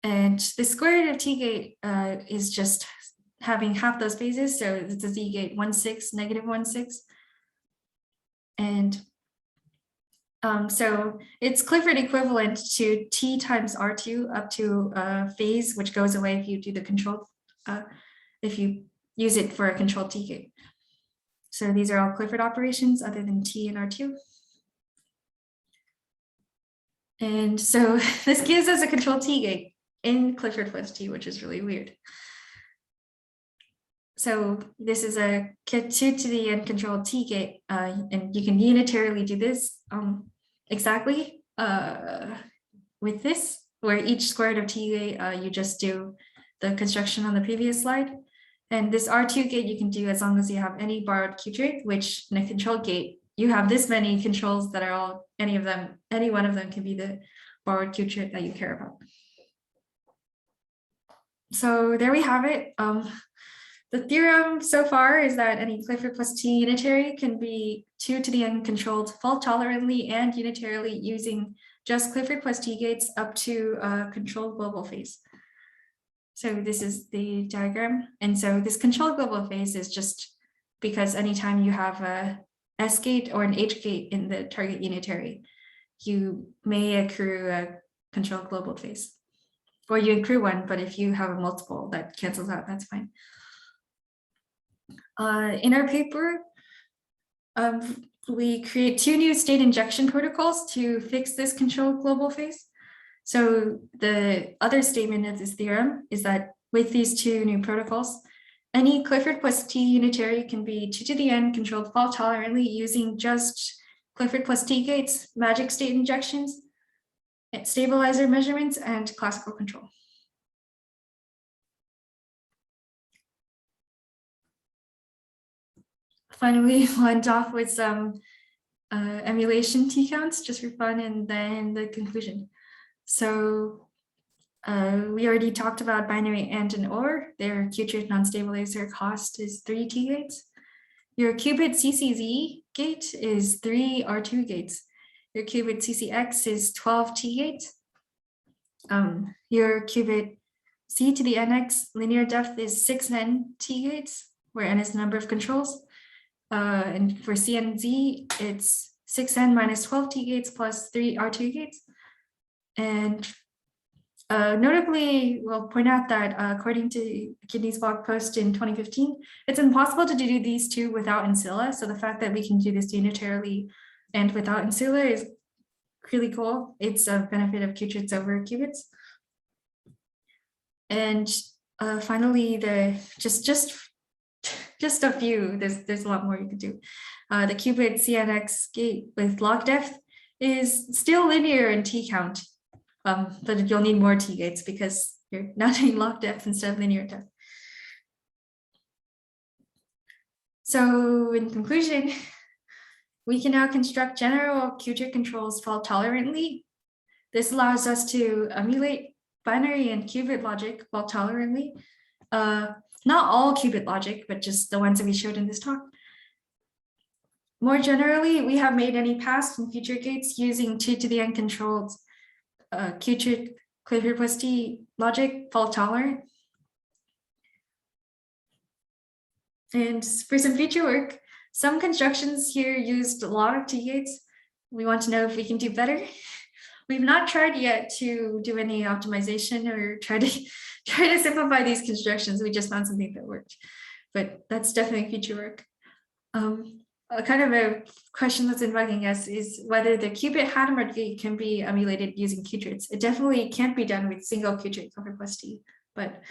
And the square root of T gate is just having half those phases. So it's a Z gate 1/6, -1/6. And so it's Clifford equivalent to T times R2 up to a phase, which goes away if you do the control, if you use it for a controlled T gate. So these are all Clifford operations other than T and R2. And so this gives us a control T gate in Clifford+T, which is really weird. So this is a 2 to the n control T gate, and you can unitarily do this exactly with this, where each square root of T gate, you just do the construction on the previous slide. And this R2 gate you can do as long as you have any borrowed qutrit, which in a control gate, you have this many controls that are all, any one of them can be the borrowed qutrit that you care about. So there we have it. The theorem so far is that any Clifford+T unitary can be 2 to the n controlled fault-tolerantly and unitarily using just Clifford+T gates up to a controlled global phase. So this is the diagram. And so this controlled global phase is just because anytime you have a S gate or an H gate in the target unitary, you may accrue a controlled global phase. Or you accrue one, but if you have a multiple that cancels out, that's fine. In our paper, we create 2 new state injection protocols to fix this controlled global phase. So the other statement of this theorem is that with these 2 new protocols, any Clifford+T unitary can be 2 to the n controlled fault-tolerantly using just Clifford+T gates, magic state injections, stabilizer measurements, and classical control. Finally, we'll end off with some emulation T counts just for fun, and then the conclusion. So we already talked about binary AND and OR. Their qutrit non-stabilizer cost is 3 T gates. Your qubit CCZ gate is 3 R2 gates. Your qubit CCX is 12 T gates. Your qubit C to the NX linear depth is 6 N T gates, where N is the number of controls. And for C and Z, it's 6N minus 12 T gates plus 3 R2 gates. And notably, we'll point out that according to Kidney's blog post in 2015, it's impossible to do these 2 without ancillae. So the fact that we can do this unitarily and without ancillae is really cool. It's a benefit of qutrits over qubits. And finally, just a few, there's a lot more you could do. The qubit CNX gate with log depth is still linear in T count, but you'll need more T gates because you're now doing log depth instead of linear depth. So in conclusion, we can now construct general qutrit controls fault-tolerantly. This allows us to emulate binary and qubit logic fault-tolerantly. Not all qubit logic, but just the ones that we showed in this talk. More generally, we have made any past and future gates using 2 to the n controlled qutrit Clifford+T logic fault-tolerant. And for some future work, some constructions here used a lot of T gates. We want to know if we can do better. We've not tried yet to do any optimization or try to simplify these constructions. We just found something that worked, but that's definitely future work. Kind of a question that's been bugging us is whether the qubit Hadamard gate can be emulated using qutrits. It definitely can't be done with single qutrit Clifford+T, but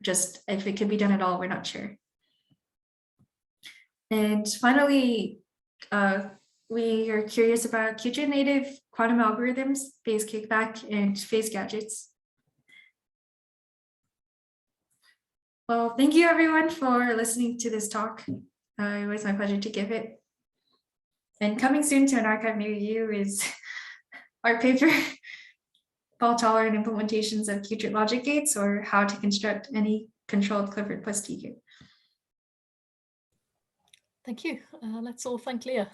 just if it can be done at all, we're not sure. And finally, we are curious about qutrit native quantum algorithms, phase kickback, and phase gadgets. Well, thank you everyone for listening to this talk. It was my pleasure to give it. And coming soon to an archive near you is our paper, fault-tolerant implementations of qutrit logic gates, or how to construct any controlled Clifford+T gate. Thank you. Let's all thank Lia.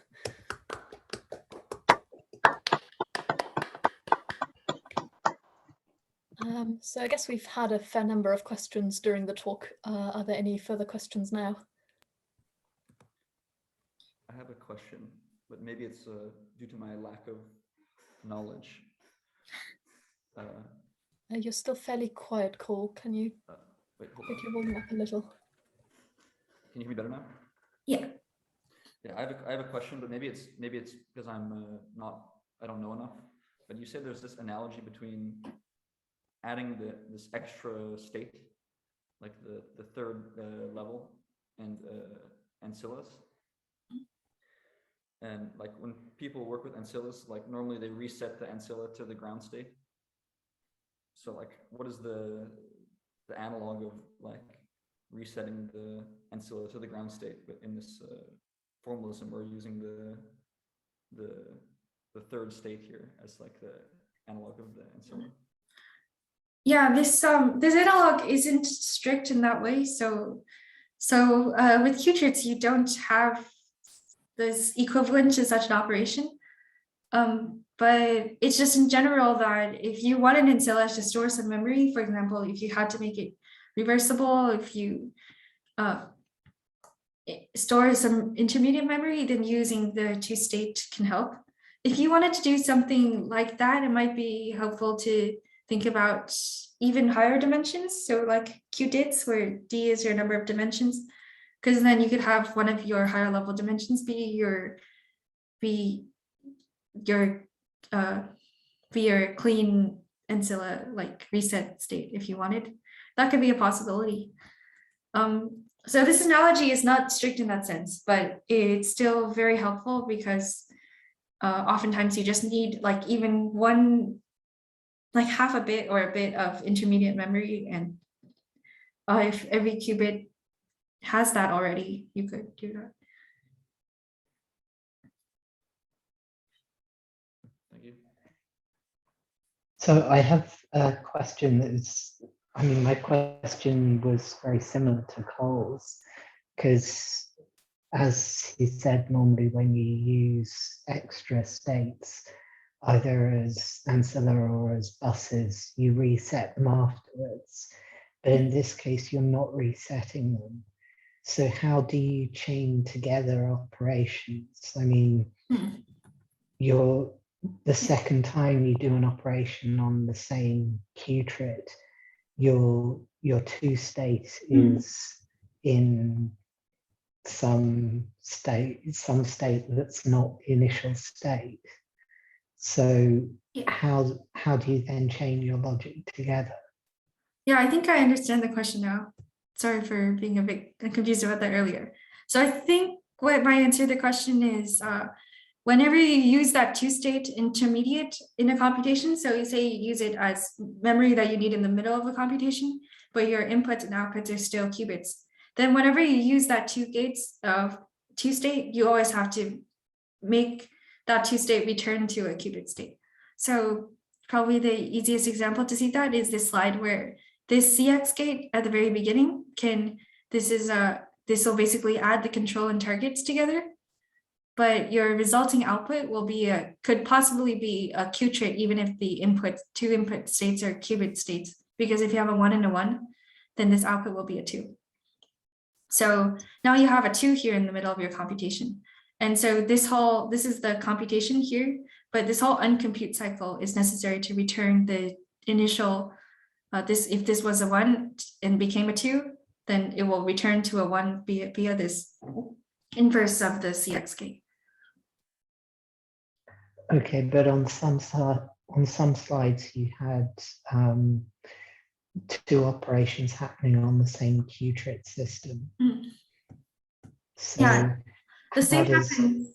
So I guess we've had a fair number of questions during the talk. Are there any further questions now? I have a question, but maybe it's due to my lack of knowledge. You're still fairly quiet, Cole. Can you Wait, hold pick on. your volume up a little? Can you hear me better now? Yeah. Yeah, I have a question, but maybe it's because I don't know enough. but you said there's this analogy between adding this extra state, like the third level, and ancillae. And like when people work with ancillae, like normally they reset the ancilla to the ground state. So like, what is the analog of like resetting the ancilla to the ground state? But in this formalism, we're using the third state here as like the analog of the ancilla. Yeah, this analog isn't strict in that way. So with qtrits, you don't have this equivalent to such an operation. But it's just in general that if you want an ancilla to store some memory, for example, if you had to make it reversible, if you store some intermediate memory, then using the two-state can help. If you wanted to do something like that, it might be helpful to think about even higher dimensions. So like qubits, where D is your number of dimensions, because then you could have one of your higher level dimensions be your clean ancilla, like reset state if you wanted. That could be a possibility. So this analogy is not strict in that sense, but it's still very helpful because oftentimes you just need like even one, like half a bit or a bit of intermediate memory, and if every qubit has that already, you could do that. Thank you. So I have a question that is, I mean, my question was very similar to Cole's, because as he said, normally when you use extra states, either as ancilla or as buses, you reset them afterwards. But in this case, you're not resetting them. So how do you chain together operations? I mean, the second time you do an operation on the same qutrit, your two-state is in some state that's not the initial state. So how do you then chain your logic together? Yeah, I think I understand the question now. Sorry for being a bit confused about that earlier. So I think what my answer to the question is, whenever you use that two-state intermediate in a computation, so you say you use it as memory that you need in the middle of a computation, but your inputs and outputs are still qubits, then whenever you use that two-state, you always have to make that two-state return to a qubit state. So probably the easiest example to see that is this slide where this CX gate at the very beginning this will basically add the control and targets together, but your resulting output will be could possibly be a qutrit, even if the two input states are qubit states, because if you have a 1 and a 1, then this output will be a 2. So now you have a 2 here in the middle of your computation. And so this is the computation here, but this whole uncompute cycle is necessary to return the initial, if this was a 1 and became a 2, then it will return to a 1 via this inverse of the CX gate. Okay, but on some slides you had two operations happening on the same qutrit system. So yeah, the same happens.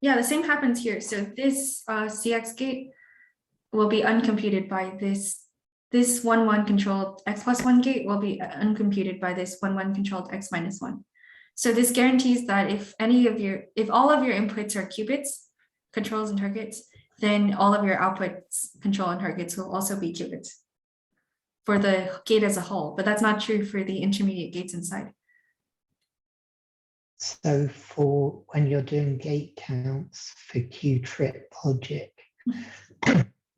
Yeah, the same happens here. So this CX gate will be uncomputed by this 1-1 controlled x+1 gate will be uncomputed by this 1-1 controlled x-1. So this guarantees that if all of your inputs are qubits, controls and targets, then all of your outputs, control and targets will also be qubits for the gate as a whole, but that's not true for the intermediate gates inside. So for when you're doing gate counts for qutrit logic,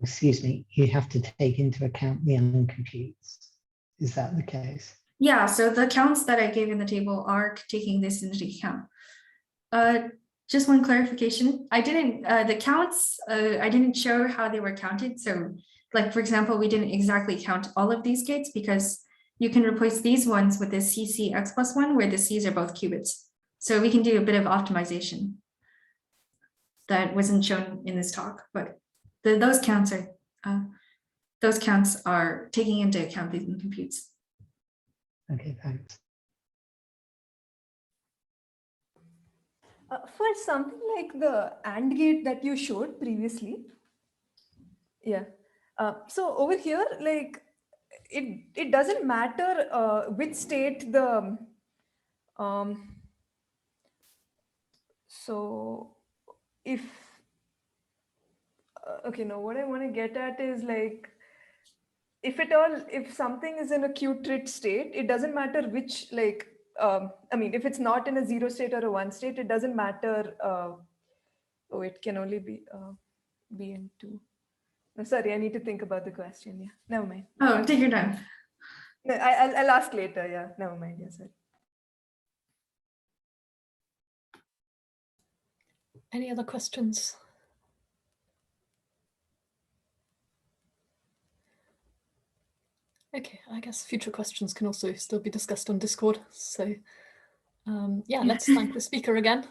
excuse me, you have to take into account the uncomputes. Is that the case? Yeah, so the counts that I gave in the table are taking this into account. Just one clarification. I didn't show how they were counted. So like, for example, we didn't exactly count all of these gates because you can replace these ones with this CC x+1 where the C's are both qubits. So we can do a bit of optimization that wasn't shown in this talk, but those counts are taking into account these computes. Okay, thanks. For something like the AND gate that you showed previously, yeah. So over here, like it doesn't matter which state the so if okay, no, what I want to get at is like if something is in a qutrit state, it doesn't matter which like I mean, if it's not in a 0 state or a 1 state, it doesn't matter. Oh, it can only be in 2. No, sorry, I need to think about the question. Yeah, never mind. Oh, take your time. No, I'll ask later. Yeah, never mind. Yeah, sorry. Any other questions? Okay, I guess future questions can also still be discussed on Discord. So yeah, let's thank the speaker again.